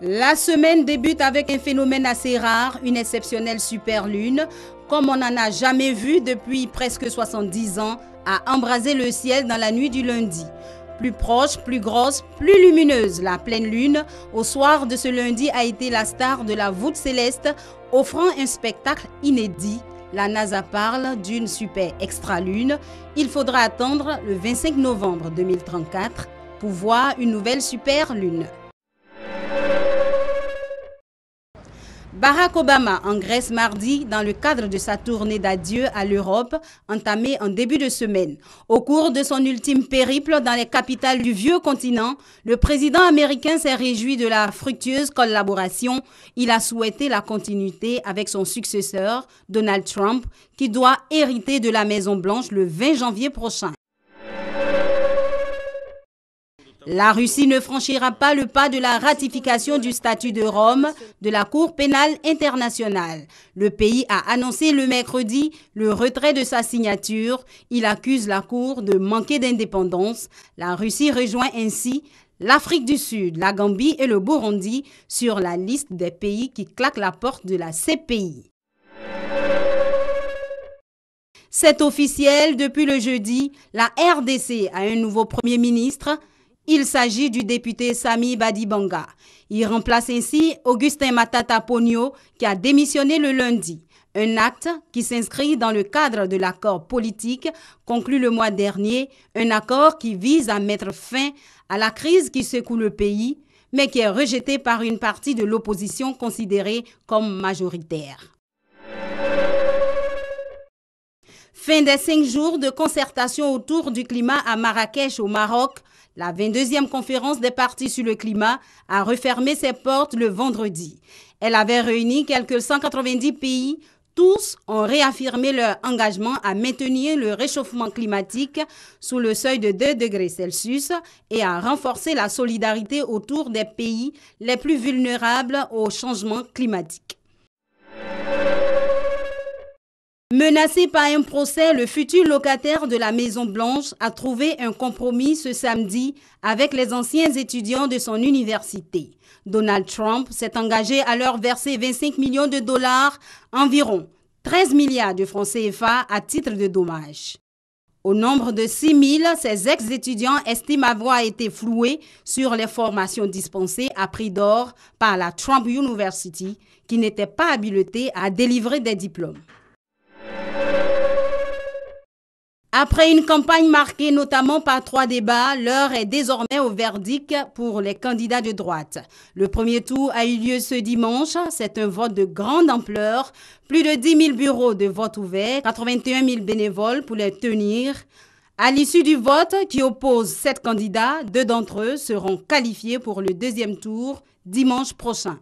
La semaine débute avec un phénomène assez rare, une exceptionnelle superlune, comme on n'en a jamais vu depuis presque 70 ans, a embrasé le ciel dans la nuit du lundi. Plus proche, plus grosse, plus lumineuse, la pleine lune, au soir de ce lundi, a été la star de la voûte céleste, offrant un spectacle inédit. La NASA parle d'une super extra-lune. Il faudra attendre le 25 novembre 2034 pour voir une nouvelle super lune. Barack Obama en Grèce mardi dans le cadre de sa tournée d'adieu à l'Europe entamée en début de semaine. Au cours de son ultime périple dans les capitales du vieux continent, le président américain s'est réjoui de la fructueuse collaboration. Il a souhaité la continuité avec son successeur, Donald Trump, qui doit hériter de la Maison-Blanche le 20 janvier prochain. La Russie ne franchira pas le pas de la ratification du statut de Rome de la Cour pénale internationale. Le pays a annoncé le mercredi le retrait de sa signature. Il accuse la Cour de manquer d'indépendance. La Russie rejoint ainsi l'Afrique du Sud, la Gambie et le Burundi sur la liste des pays qui claquent la porte de la CPI. C'est officiel, depuis le jeudi, la RDC a un nouveau Premier ministre. Il s'agit du député Sami Badibanga. Il remplace ainsi Augustin Matata Ponyo qui a démissionné le lundi. Un acte qui s'inscrit dans le cadre de l'accord politique conclu le mois dernier, un accord qui vise à mettre fin à la crise qui secoue le pays, mais qui est rejeté par une partie de l'opposition considérée comme majoritaire. Fin des 5 jours de concertation autour du climat à Marrakech au Maroc. La 22e conférence des partis sur le climat a refermé ses portes le vendredi. Elle avait réuni quelques 190 pays. Tous ont réaffirmé leur engagement à maintenir le réchauffement climatique sous le seuil de 2 degrés Celsius et à renforcer la solidarité autour des pays les plus vulnérables au changement climatique. Menacé par un procès, le futur locataire de la Maison-Blanche a trouvé un compromis ce samedi avec les anciens étudiants de son université. Donald Trump s'est engagé à leur verser 25 millions de dollars, environ 13 milliards de francs CFA à titre de dommages. Au nombre de 6 000, ces ex-étudiants estiment avoir été floués sur les formations dispensées à prix d'or par la Trump University, qui n'était pas habilitée à délivrer des diplômes. Après une campagne marquée notamment par 3 débats, l'heure est désormais au verdict pour les candidats de droite. Le premier tour a eu lieu ce dimanche. C'est un vote de grande ampleur. Plus de 10 000 bureaux de vote ouverts, 81 000 bénévoles pour les tenir. À l'issue du vote qui oppose 7 candidats, 2 d'entre eux seront qualifiés pour le deuxième tour dimanche prochain.